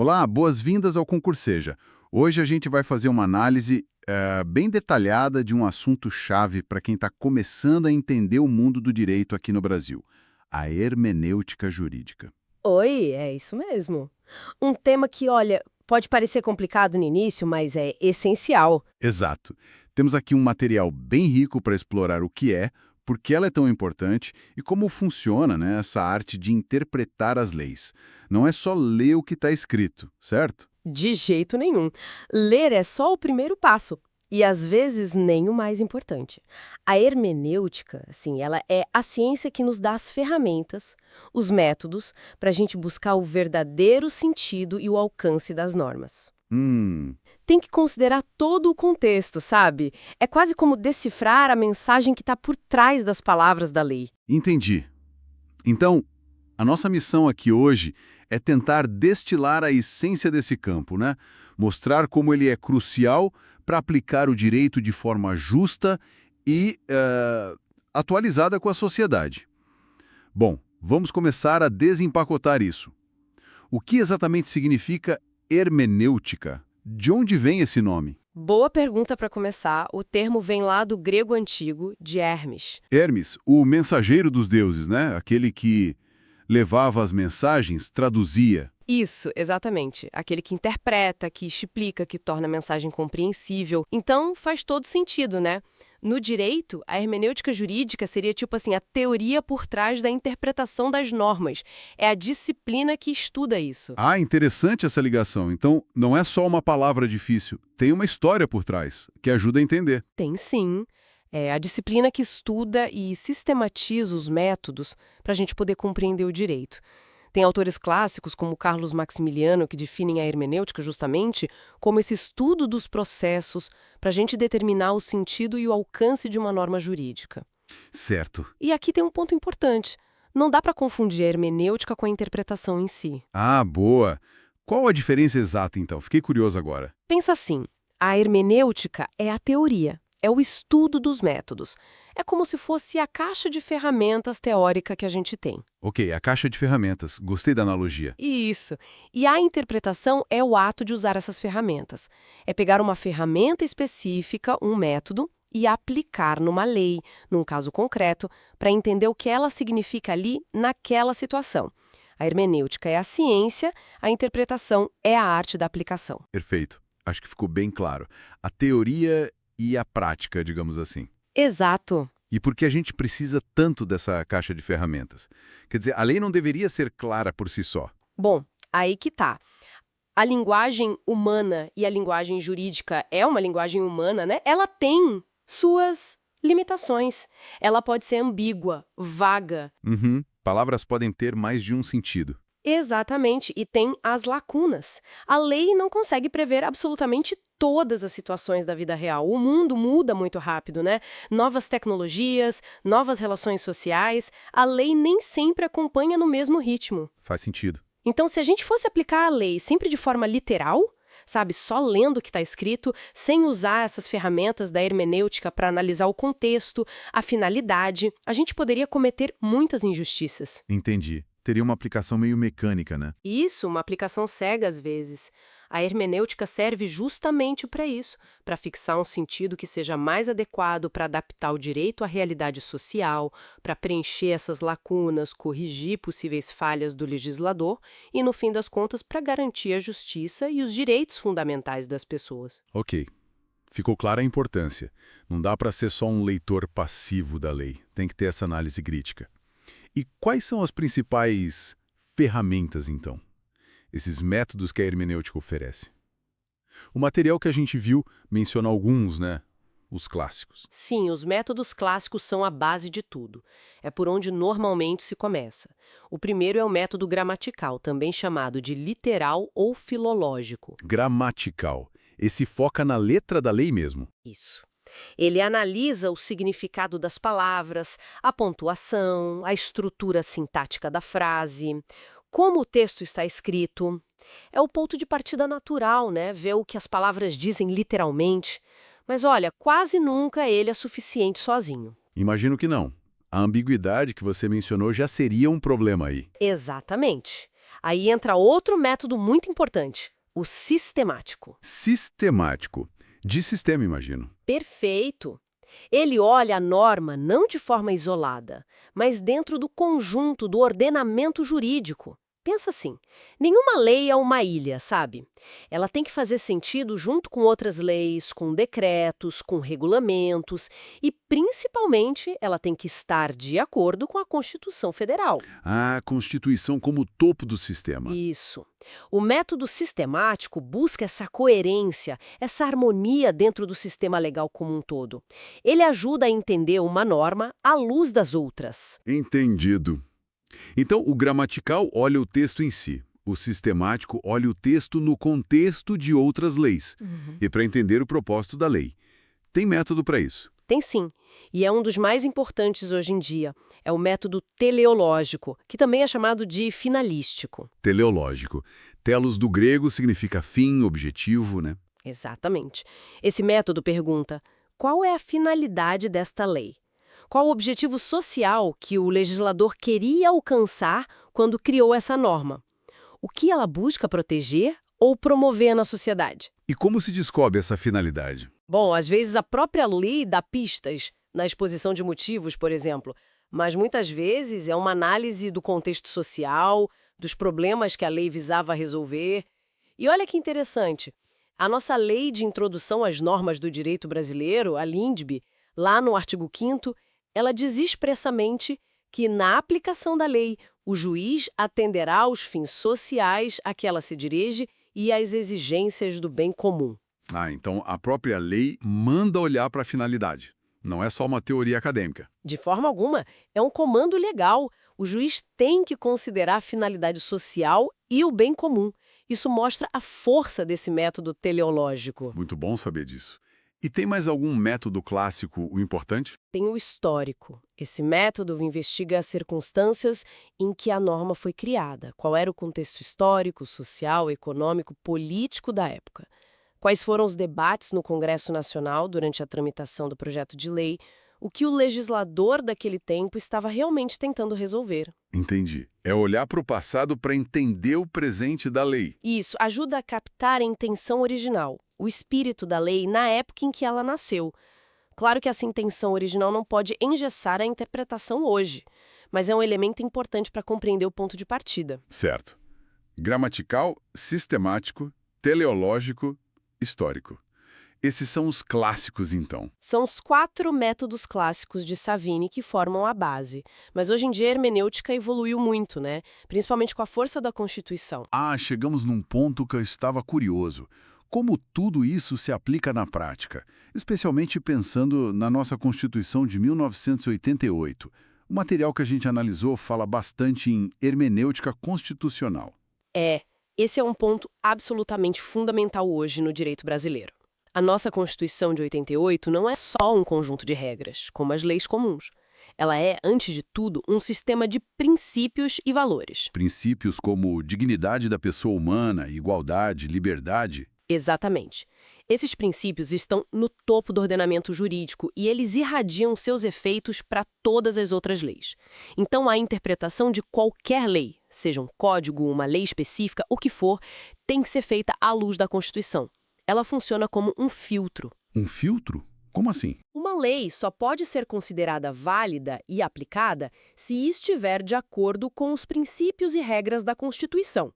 Olá, boas-vindas ao Concurseja. Hoje a gente vai fazer uma análise bem detalhada de um assunto-chave para quem está começando a entender o mundo do direito aqui no Brasil, a hermenêutica jurídica. Oi, é isso mesmo. Um tema que, olha, pode parecer complicado no início, mas é essencial. Exato. Temos aqui um material bem rico para explorar o que é, por que ela é tão importante e como funciona, né, essa arte de interpretar as leis. Não é só ler o que está escrito, certo? De jeito nenhum. Ler é só o primeiro passo. E às vezes nem o mais importante. A hermenêutica, assim, ela é a ciência que nos dá as ferramentas, os métodos, para a gente buscar o verdadeiro sentido e o alcance das normas. Hum, Tem que considerar todo o contexto, sabe? É quase como decifrar a mensagem que está por trás das palavras da lei. entendi. Então, a nossa missão aqui hoje é tentar destilar a essência desse campo, né? Mostrar como ele é crucial para aplicar o direito de forma justa e atualizada com a sociedade. Bom, vamos começar a desempacotar isso. O que exatamente significa hermenêutica? De onde vem esse nome? Boa pergunta para começar. O termo vem lá do grego antigo, de Hermes. Hermes, o mensageiro dos deuses, né? Aquele que levava as mensagens, traduzia. Isso, exatamente. Aquele que interpreta, que explica, que torna a mensagem compreensível. Então, faz todo sentido, né? No direito, a hermenêutica jurídica seria tipo assim, a teoria por trás da interpretação das normas. É a disciplina que estuda isso. Ah, interessante essa ligação. Então, não é só uma palavra difícil, tem uma história por trás, que ajuda a entender. Tem sim. É a disciplina que estuda e sistematiza os métodos para a gente poder compreender o direito. Tem autores clássicos, como Carlos Maximiliano, que definem a hermenêutica justamente como esse estudo dos processos para a gente determinar o sentido e o alcance de uma norma jurídica. Certo. E aqui tem um ponto importante. Não dá para confundir a hermenêutica com a interpretação em si. Ah, boa. Qual a diferença exata, então? Fiquei curioso agora. Pensa assim, a hermenêutica é a teoria, é o estudo dos métodos. É como se fosse a caixa de ferramentas teórica que a gente tem. Ok, a caixa de ferramentas. Gostei da analogia. Isso. E a interpretação é o ato de usar essas ferramentas. É pegar uma ferramenta específica, um método, e aplicar numa lei, num caso concreto, para entender o que ela significa ali naquela situação. A hermenêutica é a ciência, a interpretação é a arte da aplicação. Perfeito. Acho que ficou bem claro. A teoria e a prática, digamos assim. Exato. E por que a gente precisa tanto dessa caixa de ferramentas? Quer dizer, a lei não deveria ser clara por si só. Bom, aí que tá. A linguagem humana e a linguagem jurídica é uma linguagem humana, né? Ela tem suas limitações. Ela pode ser ambígua, vaga. Uhum. Palavras podem ter mais de um sentido. Exatamente, e tem as lacunas. A lei não consegue prever absolutamente todas as situações da vida real. O mundo muda muito rápido, né? Novas tecnologias, novas relações sociais, a lei nem sempre acompanha no mesmo ritmo. Faz sentido. Então, se a gente fosse aplicar a lei sempre de forma literal, sabe, só lendo o que está escrito, sem usar essas ferramentas da hermenêutica para analisar o contexto, a finalidade, a gente poderia cometer muitas injustiças. Entendi. Teria uma aplicação meio mecânica, né? Isso, uma aplicação cega às vezes. A hermenêutica serve justamente para isso, para fixar um sentido que seja mais adequado para adaptar o direito à realidade social, para preencher essas lacunas, corrigir possíveis falhas do legislador e, no fim das contas, para garantir a justiça e os direitos fundamentais das pessoas. Ok. Ficou clara a importância. Não dá para ser só um leitor passivo da lei. Tem que ter essa análise crítica. E quais são as principais ferramentas, então? Esses métodos que a hermenêutica oferece? O material que a gente viu menciona alguns, né? Os clássicos. Sim, os métodos clássicos são a base de tudo. É por onde normalmente se começa. O primeiro é o método gramatical, também chamado de literal ou filológico. Gramatical. Esse foca na letra da lei mesmo. Isso. Ele analisa o significado das palavras, a pontuação, a estrutura sintática da frase, como o texto está escrito. É o ponto de partida natural, né? Ver o que as palavras dizem literalmente. Mas olha, quase nunca ele é suficiente sozinho. Imagino que não. A ambiguidade que você mencionou já seria um problema aí. Exatamente. Aí entra outro método muito importante, o sistemático. Sistemático. De sistema, imagino. Perfeito! Ele olha a norma não de forma isolada, mas dentro do conjunto do ordenamento jurídico. Pensa assim, nenhuma lei é uma ilha, sabe? Ela tem que fazer sentido junto com outras leis, com decretos, com regulamentos e, principalmente, ela tem que estar de acordo com a Constituição Federal. A Constituição como topo do sistema. Isso. O método sistemático busca essa coerência, essa harmonia dentro do sistema legal como um todo. Ele ajuda a entender uma norma à luz das outras. Entendido. Então, o gramatical olha o texto em si. O sistemático olha o texto no contexto de outras leis. E para entender o propósito da lei. Tem método para isso. Tem sim, e é um dos mais importantes hoje em dia. É o método teleológico, que também é chamado de finalístico. Teleológico. Telos do grego significa fim, objetivo, né? Exatamente. Esse método pergunta: qual é a finalidade desta lei? Qual o objetivo social que o legislador queria alcançar quando criou essa norma? O que ela busca proteger ou promover na sociedade? E como se descobre essa finalidade? Bom, às vezes a própria lei dá pistas, na exposição de motivos, por exemplo, mas muitas vezes é uma análise do contexto social, dos problemas que a lei visava resolver. E olha que interessante, a nossa Lei de Introdução às Normas do Direito Brasileiro, a LINDB, lá no artigo 5º, ela diz expressamente que, na aplicação da lei, o juiz atenderá aos fins sociais a que ela se dirige e às exigências do bem comum. Então a própria lei manda olhar para a finalidade. Não é só uma teoria acadêmica. De forma alguma, é um comando legal. O juiz tem que considerar a finalidade social e o bem comum. Isso mostra a força desse método teleológico. Muito bom saber disso. E tem mais algum método clássico, o importante? Tem o histórico. Esse método investiga as circunstâncias em que a norma foi criada. Qual era o contexto histórico, social, econômico, político da época? Quais foram os debates no Congresso Nacional durante a tramitação do projeto de lei? O que o legislador daquele tempo estava realmente tentando resolver. Entendi. É olhar para o passado para entender o presente da lei. Isso ajuda a captar a intenção original, o espírito da lei na época em que ela nasceu. Claro que essa intenção original não pode engessar a interpretação hoje, mas é um elemento importante para compreender o ponto de partida. Certo. Gramatical, sistemático, teleológico, histórico. Esses são os clássicos, então. São os 4 métodos clássicos de Savini que formam a base. Mas hoje em dia a hermenêutica evoluiu muito, né? Principalmente com a força da Constituição. Chegamos num ponto que eu estava curioso. Como tudo isso se aplica na prática? Especialmente pensando na nossa Constituição de 1988. O material que a gente analisou fala bastante em hermenêutica constitucional. Esse é um ponto absolutamente fundamental hoje no direito brasileiro. A nossa Constituição de 88 não é só um conjunto de regras, como as leis comuns. Ela é, antes de tudo, um sistema de princípios e valores. Princípios como dignidade da pessoa humana, igualdade, liberdade. Exatamente. Esses princípios estão no topo do ordenamento jurídico e eles irradiam seus efeitos para todas as outras leis. Então, a interpretação de qualquer lei, seja um código, uma lei específica, o que for, tem que ser feita à luz da Constituição. Ela funciona como um filtro. Um filtro? Como assim? Uma lei só pode ser considerada válida e aplicada se estiver de acordo com os princípios e regras da Constituição.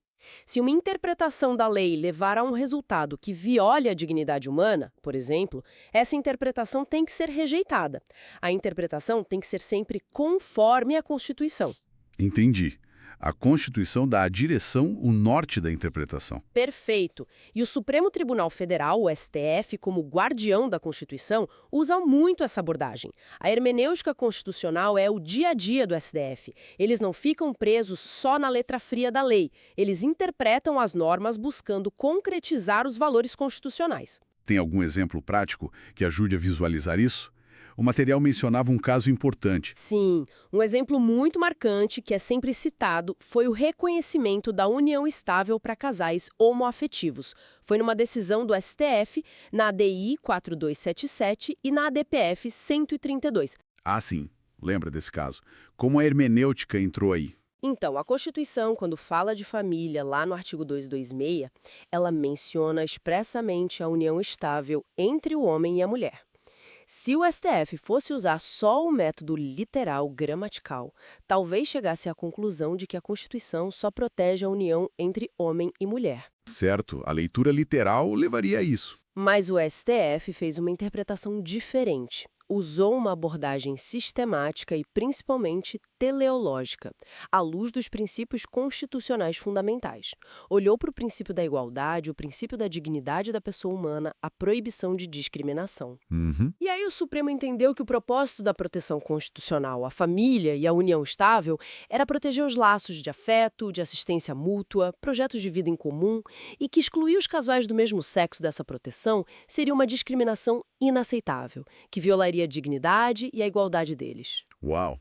Se uma interpretação da lei levar a um resultado que viole a dignidade humana, por exemplo, essa interpretação tem que ser rejeitada. A interpretação tem que ser sempre conforme a Constituição. Entendi. A Constituição dá a direção, o norte da interpretação. Perfeito. E o Supremo Tribunal Federal, o STF, como guardião da Constituição, usa muito essa abordagem. A hermenêutica constitucional é o dia a dia do STF. Eles não ficam presos só na letra fria da lei. Eles interpretam as normas buscando concretizar os valores constitucionais. Tem algum exemplo prático que ajude a visualizar isso? O material mencionava um caso importante. Sim, um exemplo muito marcante que é sempre citado foi o reconhecimento da união estável para casais homoafetivos. Foi numa decisão do STF, na ADI 4277 e na ADPF 132. Sim. Lembra desse caso? Como a hermenêutica entrou aí? Então, a Constituição, quando fala de família, lá no artigo 226, ela menciona expressamente a união estável entre o homem e a mulher. Se o STF fosse usar só o método literal gramatical, talvez chegasse à conclusão de que a Constituição só protege a união entre homem e mulher. Certo, a leitura literal levaria a isso. Mas o STF fez uma interpretação diferente. Usou uma abordagem sistemática e principalmente teleológica, à luz dos princípios constitucionais fundamentais. Olhou para o princípio da igualdade, o princípio da dignidade da pessoa humana, a proibição de discriminação. Uhum. E aí o Supremo entendeu que o propósito da proteção constitucional, a família e a união estável, era proteger os laços de afeto, de assistência mútua, projetos de vida em comum, e que excluir os casais do mesmo sexo dessa proteção seria uma discriminação inaceitável, que violaria a dignidade e a igualdade deles. Uau!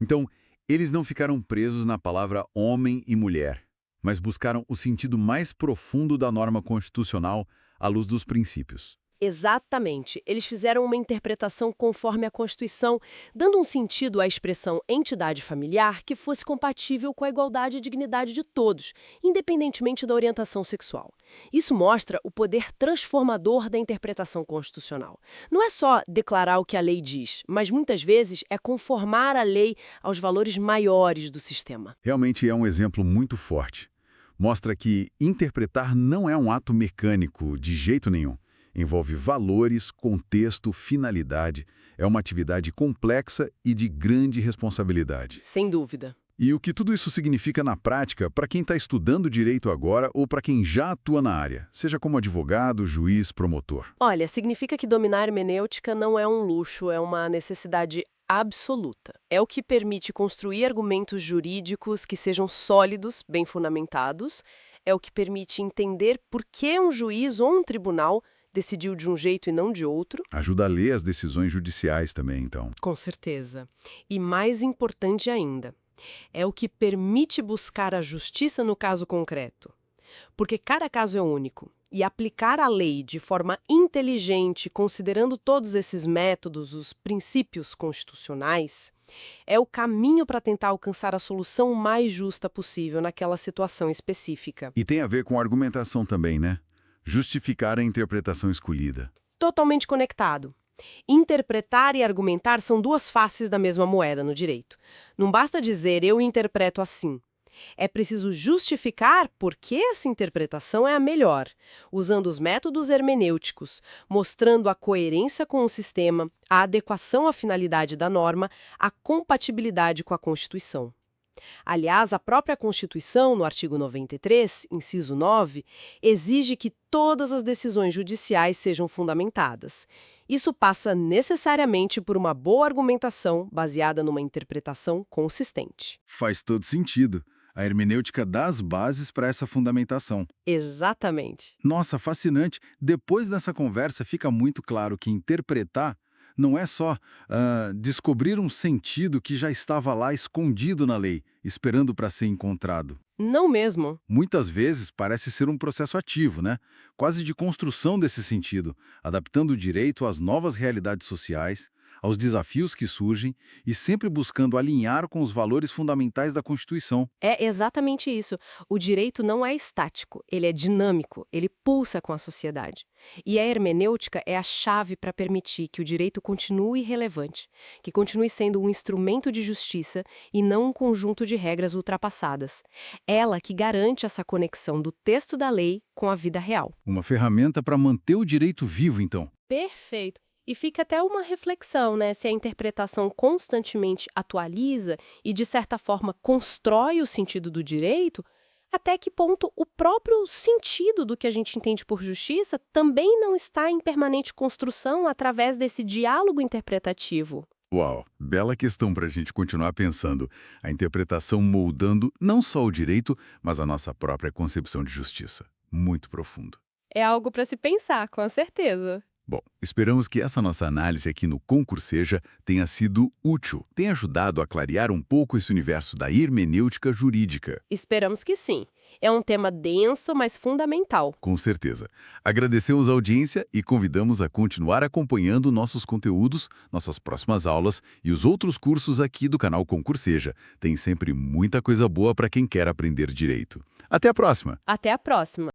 Então, eles não ficaram presos na palavra homem e mulher, mas buscaram o sentido mais profundo da norma constitucional à luz dos princípios. Exatamente. Eles fizeram uma interpretação conforme a Constituição, dando um sentido à expressão entidade familiar que fosse compatível com a igualdade e dignidade de todos, independentemente da orientação sexual. Isso mostra o poder transformador da interpretação constitucional. Não é só declarar o que a lei diz, mas muitas vezes é conformar a lei aos valores maiores do sistema. Realmente é um exemplo muito forte. Mostra que interpretar não é um ato mecânico de jeito nenhum. Envolve valores, contexto, finalidade. É uma atividade complexa e de grande responsabilidade. Sem dúvida. E o que tudo isso significa na prática para quem está estudando direito agora ou para quem já atua na área, seja como advogado, juiz, promotor? Olha, significa que dominar a hermenêutica não é um luxo, é uma necessidade absoluta. É o que permite construir argumentos jurídicos que sejam sólidos, bem fundamentados. É o que permite entender por que um juiz ou um tribunal decidiu de um jeito e não de outro. Ajuda a ler as decisões judiciais também, então. Com certeza. E mais importante ainda, é o que permite buscar a justiça no caso concreto. Porque cada caso é único. E aplicar a lei de forma inteligente, considerando todos esses métodos, os princípios constitucionais, é o caminho para tentar alcançar a solução mais justa possível naquela situação específica. E tem a ver com argumentação também, né? Justificar a interpretação escolhida. Totalmente conectado. Interpretar e argumentar são duas faces da mesma moeda no direito. Não basta dizer eu interpreto assim. É preciso justificar por que essa interpretação é a melhor, usando os métodos hermenêuticos, mostrando a coerência com o sistema, a adequação à finalidade da norma, a compatibilidade com a Constituição. Aliás, a própria Constituição, no artigo 93, inciso 9, exige que todas as decisões judiciais sejam fundamentadas. Isso passa necessariamente por uma boa argumentação baseada numa interpretação consistente. Faz todo sentido. A hermenêutica dá as bases para essa fundamentação. Exatamente. Nossa, fascinante. Depois dessa conversa fica muito claro que interpretar não é só descobrir um sentido que já estava lá escondido na lei, esperando para ser encontrado. Não mesmo. Muitas vezes parece ser um processo ativo, né? Quase de construção desse sentido, adaptando o direito às novas realidades sociais, aos desafios que surgem e sempre buscando alinhar com os valores fundamentais da Constituição. É exatamente isso. O direito não é estático, ele é dinâmico, ele pulsa com a sociedade. E a hermenêutica é a chave para permitir que o direito continue relevante, que continue sendo um instrumento de justiça e não um conjunto de regras ultrapassadas. Ela que garante essa conexão do texto da lei com a vida real. Uma ferramenta para manter o direito vivo, então. Perfeito. E fica até uma reflexão, né? Se a interpretação constantemente atualiza e, de certa forma, constrói o sentido do direito, até que ponto o próprio sentido do que a gente entende por justiça também não está em permanente construção através desse diálogo interpretativo. Uau, bela questão para a gente continuar pensando. A interpretação moldando não só o direito, mas a nossa própria concepção de justiça. Muito profundo. É algo para se pensar, com certeza. Bom, esperamos que essa nossa análise aqui no Concurseja tenha sido útil, tenha ajudado a clarear um pouco esse universo da hermenêutica jurídica. Esperamos que sim. É um tema denso, mas fundamental. Com certeza. Agradecemos a audiência e convidamos a continuar acompanhando nossos conteúdos, nossas próximas aulas e os outros cursos aqui do canal Concurseja. Tem sempre muita coisa boa para quem quer aprender direito. Até a próxima! Até a próxima!